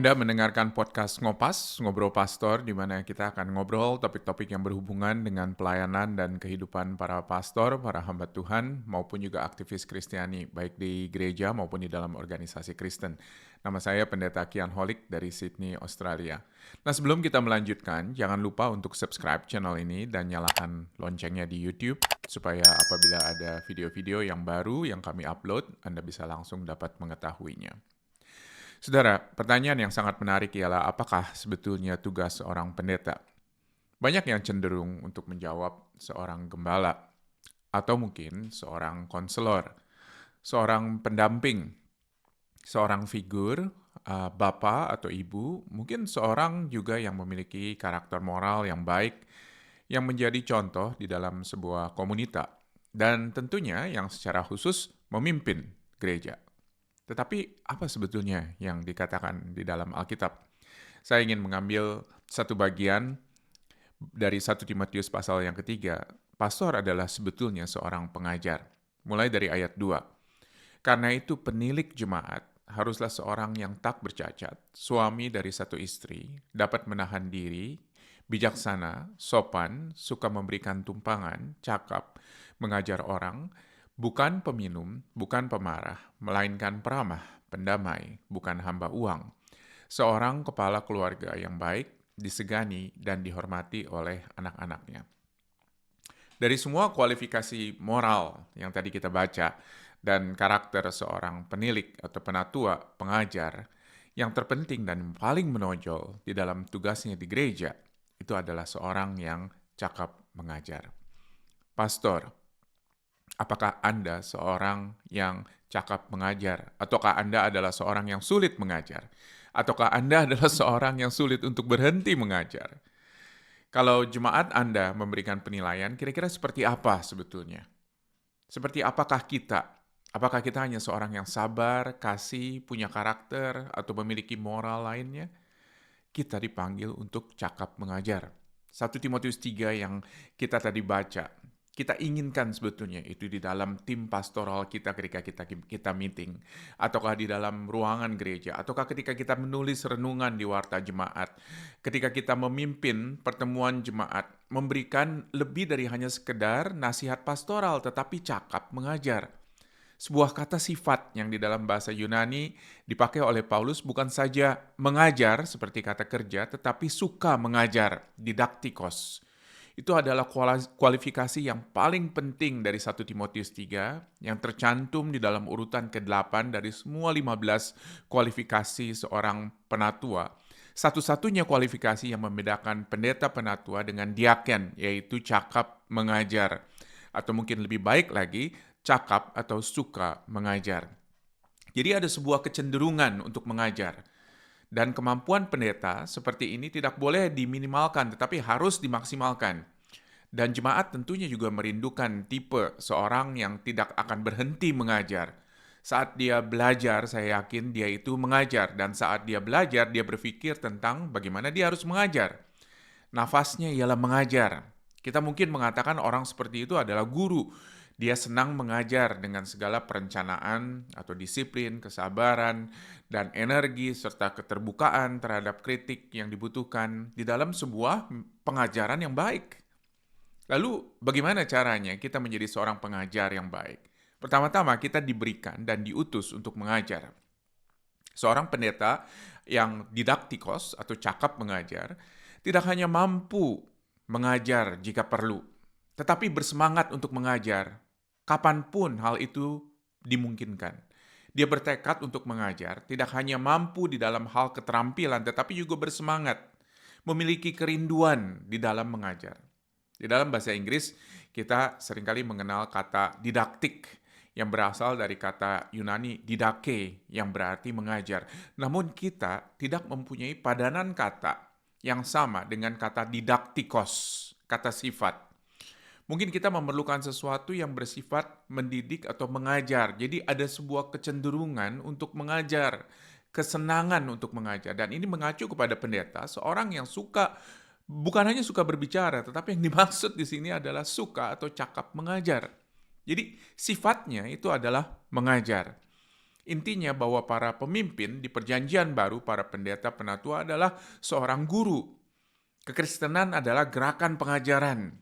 Anda mendengarkan podcast Ngopas, Ngobrol Pastor, di mana kita akan ngobrol topik-topik yang berhubungan dengan pelayanan dan kehidupan para pastor, para hamba Tuhan, maupun juga aktivis Kristiani, baik di gereja maupun di dalam organisasi Kristen. Nama saya Pendeta Kian Holik dari Sydney, Australia. Nah, sebelum kita melanjutkan, jangan lupa untuk subscribe channel ini dan nyalakan loncengnya di YouTube, supaya apabila ada video-video yang baru yang kami upload, Anda bisa langsung dapat mengetahuinya. Saudara, pertanyaan yang sangat menarik ialah apakah sebetulnya tugas seorang pendeta? Banyak yang cenderung untuk menjawab seorang gembala, atau mungkin seorang konselor, seorang pendamping, seorang figur, bapak atau ibu, mungkin seorang juga yang memiliki karakter moral yang baik, yang menjadi contoh di dalam sebuah komunitas, dan tentunya yang secara khusus memimpin gereja. Tetapi apa sebetulnya yang dikatakan di dalam Alkitab? Saya ingin mengambil satu bagian dari 1 Timotius pasal yang ketiga. Pastor adalah sebetulnya seorang pengajar. Mulai dari ayat 2. Karena itu penilik jemaat haruslah seorang yang tak bercacat, suami dari satu istri, dapat menahan diri, bijaksana, sopan, suka memberikan tumpangan, cakap, mengajar orang, bukan peminum, bukan pemarah, melainkan peramah, pendamai, bukan hamba uang. Seorang kepala keluarga yang baik, disegani dan dihormati oleh anak-anaknya. Dari semua kualifikasi moral yang tadi kita baca, dan karakter seorang penilik atau penatua, pengajar, yang terpenting dan paling menonjol di dalam tugasnya di gereja, itu adalah seorang yang cakap mengajar. Pastor, apakah Anda seorang yang cakap mengajar? Ataukah Anda adalah seorang yang sulit mengajar? Ataukah Anda adalah seorang yang sulit untuk berhenti mengajar? Kalau jemaat Anda memberikan penilaian, kira-kira seperti apa sebetulnya? Seperti apakah kita? Apakah kita hanya seorang yang sabar, kasih, punya karakter, atau memiliki moral lainnya? Kita dipanggil untuk cakap mengajar. 1 Timotius 3 yang kita tadi baca, kita inginkan sebetulnya itu di dalam tim pastoral kita ketika kita meeting, ataukah di dalam ruangan gereja, ataukah ketika kita menulis renungan di warta jemaat, ketika kita memimpin pertemuan jemaat, memberikan lebih dari hanya sekedar nasihat pastoral, tetapi cakap mengajar. Sebuah kata sifat yang di dalam bahasa Yunani dipakai oleh Paulus bukan saja mengajar seperti kata kerja, tetapi suka mengajar, didaktikos. Itu adalah kualifikasi yang paling penting dari 1 Timotius 3 yang tercantum di dalam urutan ke-8 dari semua 15 kualifikasi seorang penatua. Satu-satunya kualifikasi yang membedakan pendeta penatua dengan diaken, yaitu cakap mengajar. Atau mungkin lebih baik lagi, cakap atau suka mengajar. Jadi ada sebuah kecenderungan untuk mengajar. Dan kemampuan pendeta seperti ini tidak boleh diminimalkan, tetapi harus dimaksimalkan. Dan jemaat tentunya juga merindukan tipe seorang yang tidak akan berhenti mengajar. Saat dia belajar, saya yakin dia itu mengajar. Dan saat dia belajar, dia berpikir tentang bagaimana dia harus mengajar. Nafasnya ialah mengajar. Kita mungkin mengatakan orang seperti itu adalah guru. Dia senang mengajar dengan segala perencanaan atau disiplin, kesabaran, dan energi serta keterbukaan terhadap kritik yang dibutuhkan di dalam sebuah pengajaran yang baik. Lalu bagaimana caranya kita menjadi seorang pengajar yang baik? Pertama-tama kita diberikan dan diutus untuk mengajar. Seorang pendeta yang didaktikos atau cakap mengajar tidak hanya mampu mengajar jika perlu, tetapi bersemangat untuk mengajar kapanpun hal itu dimungkinkan. Dia bertekad untuk mengajar, tidak hanya mampu di dalam hal keterampilan, tetapi juga bersemangat, memiliki kerinduan di dalam mengajar. Di dalam bahasa Inggris, kita seringkali mengenal kata didaktik, yang berasal dari kata Yunani didake, yang berarti mengajar. Namun kita tidak mempunyai padanan kata yang sama dengan kata didaktikos, kata sifat. Mungkin kita memerlukan sesuatu yang bersifat mendidik atau mengajar. Jadi ada sebuah kecenderungan untuk mengajar, kesenangan untuk mengajar. Dan ini mengacu kepada pendeta, seorang yang suka, bukan hanya suka berbicara, tetapi yang dimaksud di sini adalah suka atau cakap mengajar. Jadi sifatnya itu adalah mengajar. Intinya bahwa para pemimpin di perjanjian baru, para pendeta penatua adalah seorang guru. Kekristenan adalah gerakan pengajaran.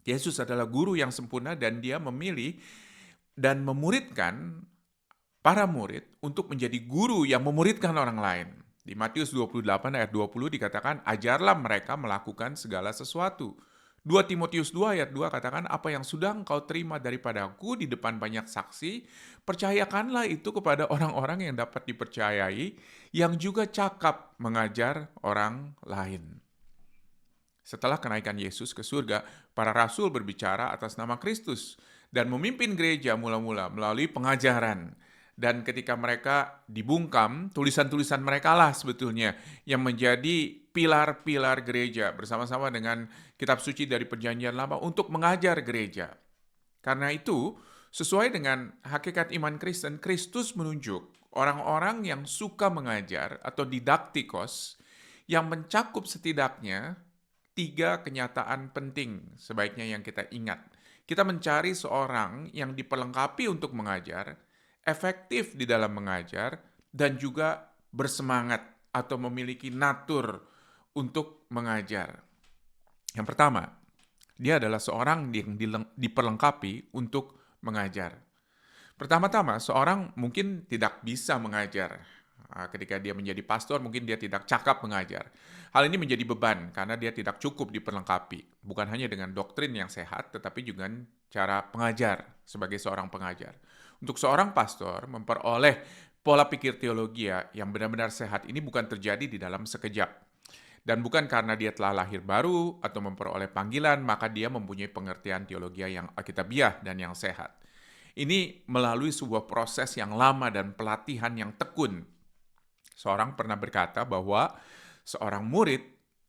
Yesus adalah guru yang sempurna dan dia memilih dan memuridkan para murid untuk menjadi guru yang memuridkan orang lain. Di Matius 28 ayat 20 dikatakan, ajarlah mereka melakukan segala sesuatu. 2 Timotius 2 ayat 2 katakan, apa yang sudah engkau terima daripadaku di depan banyak saksi, percayakanlah itu kepada orang-orang yang dapat dipercayai, yang juga cakap mengajar orang lain. Setelah kenaikan Yesus ke surga, para rasul berbicara atas nama Kristus dan memimpin gereja mula-mula melalui pengajaran. Dan ketika mereka dibungkam, tulisan-tulisan mereka lah sebetulnya yang menjadi pilar-pilar gereja bersama-sama dengan kitab suci dari Perjanjian Lama untuk mengajar gereja. Karena itu, sesuai dengan hakikat iman Kristen, Kristus menunjuk orang-orang yang suka mengajar atau didaktikos yang mencakup setidaknya 3 kenyataan penting sebaiknya yang kita ingat. Kita mencari seorang yang diperlengkapi untuk mengajar, efektif di dalam mengajar, dan juga bersemangat atau memiliki natur untuk mengajar. Yang pertama, dia adalah seorang yang diperlengkapi untuk mengajar. Pertama-tama, seorang mungkin tidak bisa mengajar. Ketika dia menjadi pastor, mungkin dia tidak cakap mengajar. Hal ini menjadi beban karena dia tidak cukup diperlengkapi. Bukan hanya dengan doktrin yang sehat, tetapi juga cara pengajar sebagai seorang pengajar. Untuk seorang pastor, memperoleh pola pikir teologi yang benar-benar sehat ini bukan terjadi di dalam sekejap. Dan bukan karena dia telah lahir baru atau memperoleh panggilan, maka dia mempunyai pengertian teologi yang alkitabiah dan yang sehat. Ini melalui sebuah proses yang lama dan pelatihan yang tekun. Seorang pernah berkata bahwa seorang murid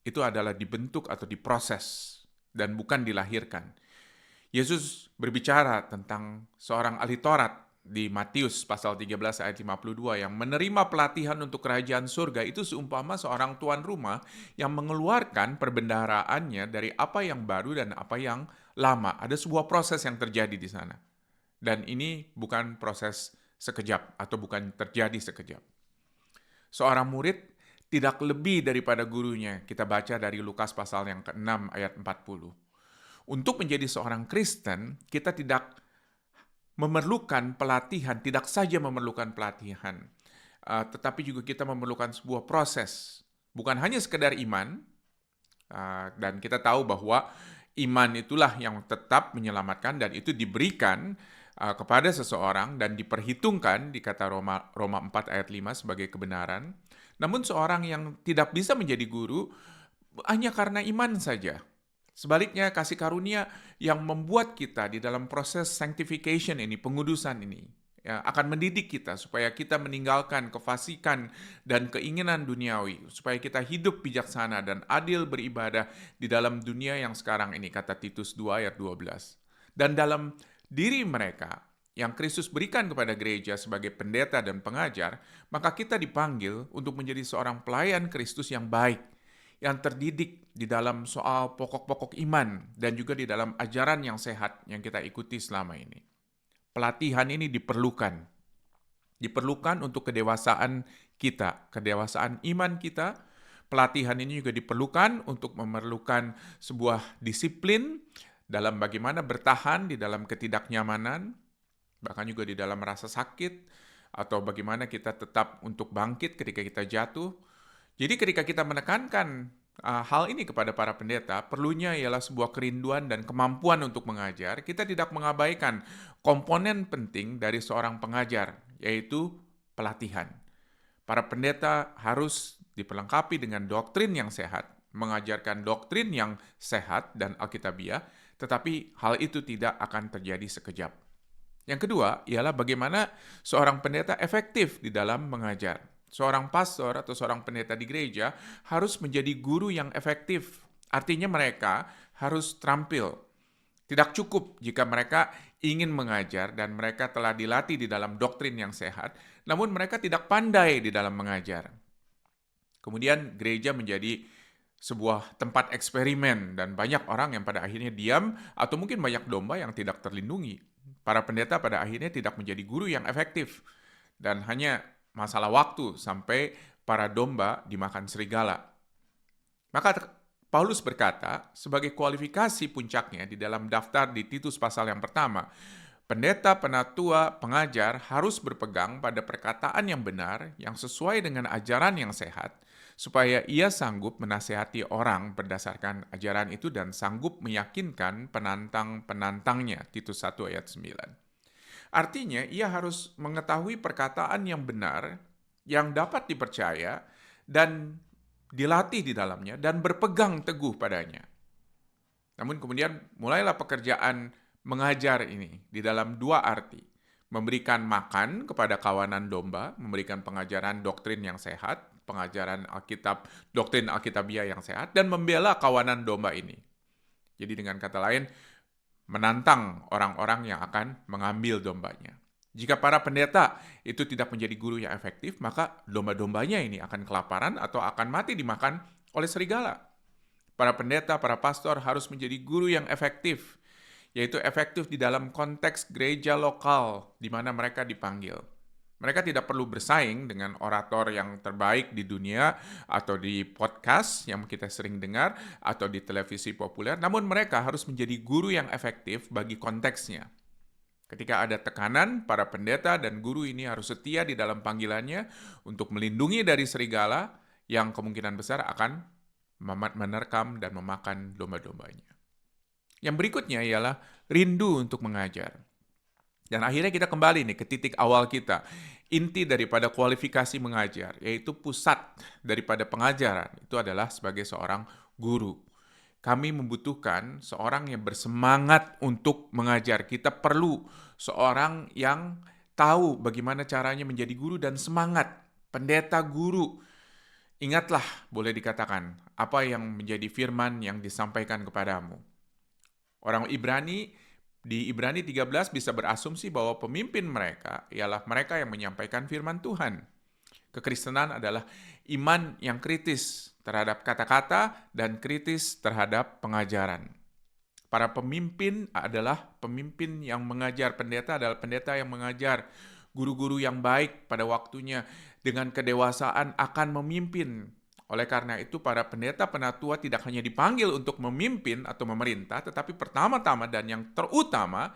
itu adalah dibentuk atau diproses dan bukan dilahirkan. Yesus berbicara tentang seorang ahli Taurat di Matius pasal 13 ayat 52 yang menerima pelatihan untuk kerajaan surga itu seumpama seorang tuan rumah yang mengeluarkan perbendaharaannya dari apa yang baru dan apa yang lama. Ada sebuah proses yang terjadi di sana. Dan ini bukan proses sekejap atau bukan terjadi sekejap. Seorang murid tidak lebih daripada gurunya. Kita baca dari Lukas pasal yang ke-6 ayat 40. Untuk menjadi seorang Kristen, kita tidak memerlukan pelatihan, tidak saja memerlukan pelatihan, tetapi juga kita memerlukan sebuah proses. Bukan hanya sekedar iman, dan kita tahu bahwa iman itulah yang tetap menyelamatkan dan itu diberikan kepada seseorang dan diperhitungkan di kata Roma 4 ayat 5 sebagai kebenaran. Namun seorang yang tidak bisa menjadi guru hanya karena iman saja. Sebaliknya, kasih karunia yang membuat kita di dalam proses sanctification ini, pengudusan ini, ya, akan mendidik kita supaya kita meninggalkan kefasikan dan keinginan duniawi, supaya kita hidup bijaksana dan adil beribadah di dalam dunia yang sekarang ini, kata Titus 2 ayat 12. Dan dalam diri mereka yang Kristus berikan kepada gereja sebagai pendeta dan pengajar, maka kita dipanggil untuk menjadi seorang pelayan Kristus yang baik, yang terdidik di dalam soal pokok-pokok iman dan juga di dalam ajaran yang sehat yang kita ikuti selama ini. Pelatihan ini diperlukan. Diperlukan untuk kedewasaan kita, kedewasaan iman kita. Pelatihan ini juga diperlukan untuk memerlukan sebuah disiplin dalam bagaimana bertahan di dalam ketidaknyamanan, bahkan juga di dalam rasa sakit, atau bagaimana kita tetap untuk bangkit ketika kita jatuh. Jadi ketika kita menekankan hal ini kepada para pendeta, perlunya ialah sebuah kerinduan dan kemampuan untuk mengajar. Kita tidak mengabaikan komponen penting dari seorang pengajar, yaitu pelatihan. Para pendeta harus diperlengkapi dengan doktrin yang sehat, mengajarkan doktrin yang sehat dan alkitabiah, tetapi hal itu tidak akan terjadi sekejap. Yang kedua ialah bagaimana seorang pendeta efektif di dalam mengajar. Seorang pastor atau seorang pendeta di gereja harus menjadi guru yang efektif. Artinya mereka harus terampil. Tidak cukup jika mereka ingin mengajar dan mereka telah dilatih di dalam doktrin yang sehat, namun mereka tidak pandai di dalam mengajar. Kemudian gereja menjadi sebuah tempat eksperimen dan banyak orang yang pada akhirnya diam atau mungkin banyak domba yang tidak terlindungi. Para pendeta pada akhirnya tidak menjadi guru yang efektif. dan hanya masalah waktu sampai para domba dimakan serigala. Maka Paulus berkata, sebagai kualifikasi puncaknya di dalam daftar di Titus pasal yang pertama, pendeta, penatua, pengajar harus berpegang pada perkataan yang benar, yang sesuai dengan ajaran yang sehat, supaya ia sanggup menasehati orang berdasarkan ajaran itu dan sanggup meyakinkan penantang-penantangnya. Titus 1 ayat 9. Artinya, ia harus mengetahui perkataan yang benar, yang dapat dipercaya, dan dilatih di dalamnya, dan berpegang teguh padanya. Namun kemudian mulailah pekerjaan mengajar ini di dalam dua arti. Memberikan makan kepada kawanan domba, memberikan pengajaran doktrin yang sehat, pengajaran Alkitab, doktrin Alkitabiah yang sehat, dan membela kawanan domba ini. Jadi dengan kata lain, menantang orang-orang yang akan mengambil dombanya. Jika para pendeta itu tidak menjadi guru yang efektif, maka domba-dombanya ini akan kelaparan atau akan mati dimakan oleh serigala. Para pendeta, para pastor harus menjadi guru yang efektif, yaitu efektif di dalam konteks gereja lokal di mana mereka dipanggil. Mereka tidak perlu bersaing dengan orator yang terbaik di dunia atau di podcast yang kita sering dengar atau di televisi populer, namun mereka harus menjadi guru yang efektif bagi konteksnya. Ketika ada tekanan, para pendeta dan guru ini harus setia di dalam panggilannya untuk melindungi dari serigala yang kemungkinan besar akan menerkam dan memakan domba-dombanya. Yang berikutnya ialah rindu untuk mengajar. Dan akhirnya kita kembali nih ke titik awal kita. Inti daripada kualifikasi mengajar, yaitu pusat daripada pengajaran, itu adalah sebagai seorang guru. Kami membutuhkan seorang yang bersemangat untuk mengajar. Kita perlu seorang yang tahu bagaimana caranya menjadi guru dan semangat. Pendeta guru. Ingatlah, boleh dikatakan, apa yang menjadi firman yang disampaikan kepadamu. Orang Ibrani, di Ibrani 13 bisa berasumsi bahwa pemimpin mereka ialah mereka yang menyampaikan firman Tuhan. Kekristenan adalah iman yang kritis terhadap kata-kata dan kritis terhadap pengajaran. Para pemimpin adalah pemimpin yang mengajar, pendeta adalah pendeta yang mengajar, guru-guru yang baik pada waktunya dengan kedewasaan akan memimpin. Oleh karena itu, para pendeta penatua tidak hanya dipanggil untuk memimpin atau memerintah, tetapi pertama-tama dan yang terutama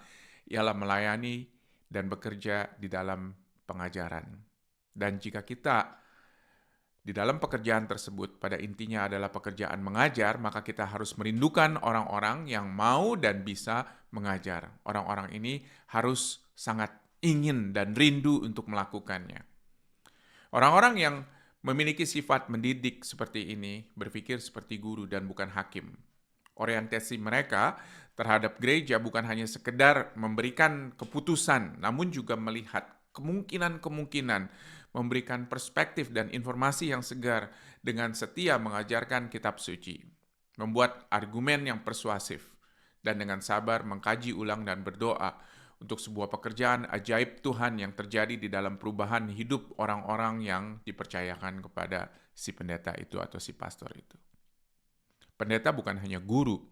ialah melayani dan bekerja di dalam pengajaran. Dan jika kita di dalam pekerjaan tersebut pada intinya adalah pekerjaan mengajar, maka kita harus merindukan orang-orang yang mau dan bisa mengajar. Orang-orang ini harus sangat ingin dan rindu untuk melakukannya. Orang-orang yang memiliki sifat mendidik seperti ini, berpikir seperti guru dan bukan hakim. Orientasi mereka terhadap gereja bukan hanya sekedar memberikan keputusan, namun juga melihat kemungkinan-kemungkinan, memberikan perspektif dan informasi yang segar dengan setia mengajarkan kitab suci, membuat argumen yang persuasif, dan dengan sabar mengkaji ulang dan berdoa untuk sebuah pekerjaan ajaib Tuhan yang terjadi di dalam perubahan hidup orang-orang yang dipercayakan kepada si pendeta itu atau si pastor itu. Pendeta bukan hanya guru,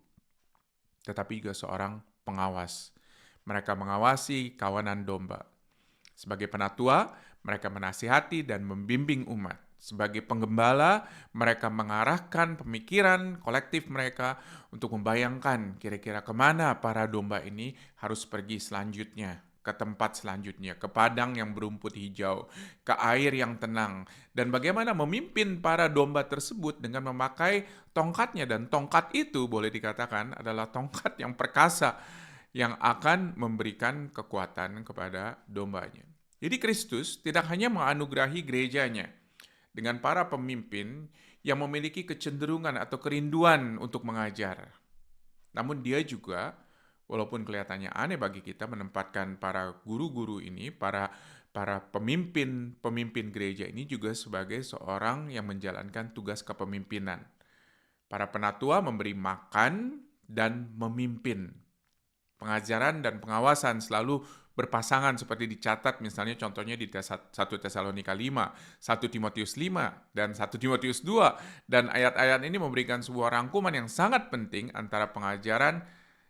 tetapi juga seorang pengawas. Mereka mengawasi kawanan domba. Sebagai penatua, mereka menasihati dan membimbing umat. Sebagai penggembala, mereka mengarahkan pemikiran kolektif mereka untuk membayangkan kira-kira kemana para domba ini harus pergi selanjutnya, ke tempat selanjutnya, ke padang yang berumput hijau, ke air yang tenang, dan bagaimana memimpin para domba tersebut dengan memakai tongkatnya. Dan tongkat itu boleh dikatakan adalah tongkat yang perkasa, yang akan memberikan kekuatan kepada dombanya. Jadi Kristus tidak hanya menganugerahi gerejanya dengan para pemimpin yang memiliki kecenderungan atau kerinduan untuk mengajar. Namun dia juga, walaupun kelihatannya aneh bagi kita menempatkan para guru-guru ini, para pemimpin gereja ini juga sebagai seorang yang menjalankan tugas kepemimpinan. Para penatua memberi makan dan memimpin. Pengajaran dan pengawasan selalu berpasangan seperti dicatat misalnya contohnya di 1 Tesalonika 5, 1 Timotius 5, dan 1 Timotius 2. Dan ayat-ayat ini memberikan sebuah rangkuman yang sangat penting antara pengajaran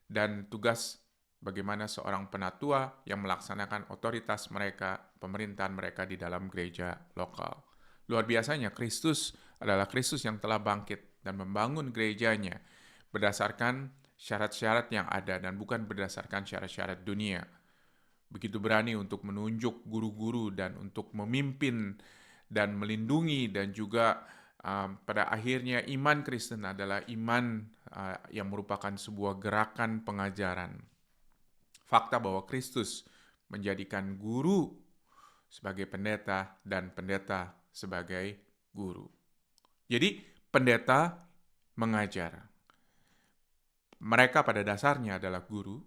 dan tugas bagaimana seorang penatua yang melaksanakan otoritas mereka, pemerintahan mereka di dalam gereja lokal. Luar biasanya, Kristus adalah Kristus yang telah bangkit dan membangun gerejanya berdasarkan syarat-syarat yang ada dan bukan berdasarkan syarat-syarat dunia. Begitu berani untuk menunjuk guru-guru dan untuk memimpin dan melindungi, dan juga pada akhirnya iman Kristen adalah iman yang merupakan sebuah gerakan pengajaran. Fakta bahwa Kristus menjadikan guru sebagai pendeta dan pendeta sebagai guru. Jadi pendeta mengajar. Mereka pada dasarnya adalah guru.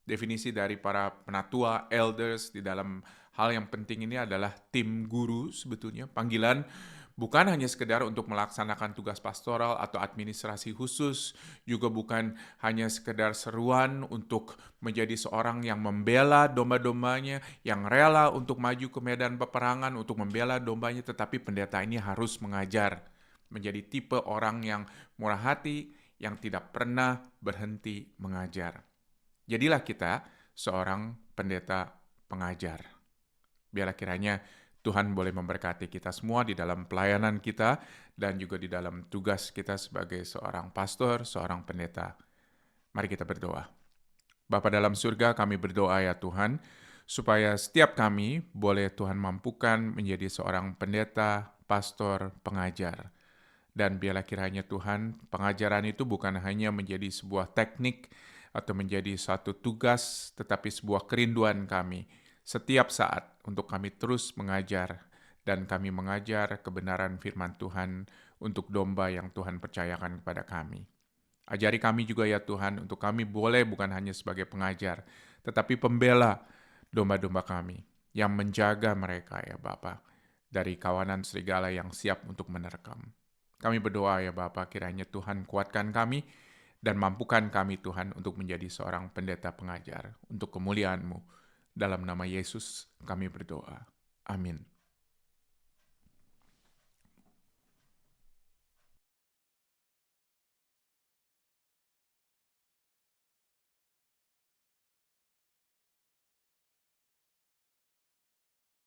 Definisi dari para penatua, elders di dalam hal yang penting ini adalah tim guru sebetulnya. Panggilan bukan hanya sekedar untuk melaksanakan tugas pastoral atau administrasi khusus, juga bukan hanya sekedar seruan untuk menjadi seorang yang membela domba-dombanya, yang rela untuk maju ke medan peperangan untuk membela dombanya, tetapi pendeta ini harus mengajar, menjadi tipe orang yang murah hati, yang tidak pernah berhenti mengajar. Jadilah kita seorang pendeta pengajar. Biarlah kiranya Tuhan boleh memberkati kita semua di dalam pelayanan kita dan juga di dalam tugas kita sebagai seorang pastor, seorang pendeta. Mari kita berdoa. Bapa dalam surga, kami berdoa ya Tuhan, supaya setiap kami boleh Tuhan mampukan menjadi seorang pendeta, pastor, pengajar. Dan biarlah kiranya Tuhan, pengajaran itu bukan hanya menjadi sebuah teknik atau menjadi satu tugas, tetapi sebuah kerinduan kami setiap saat untuk kami terus mengajar, dan kami mengajar kebenaran firman Tuhan untuk domba yang Tuhan percayakan kepada kami. Ajari kami juga ya Tuhan, untuk kami boleh bukan hanya sebagai pengajar, tetapi pembela domba-domba kami, yang menjaga mereka ya Bapa, dari kawanan serigala yang siap untuk menerkam. Kami berdoa ya Bapa, kiranya Tuhan kuatkan kami, dan mampukan kami Tuhan untuk menjadi seorang pendeta pengajar untuk kemuliaan-Mu. Dalam nama Yesus kami berdoa. Amin.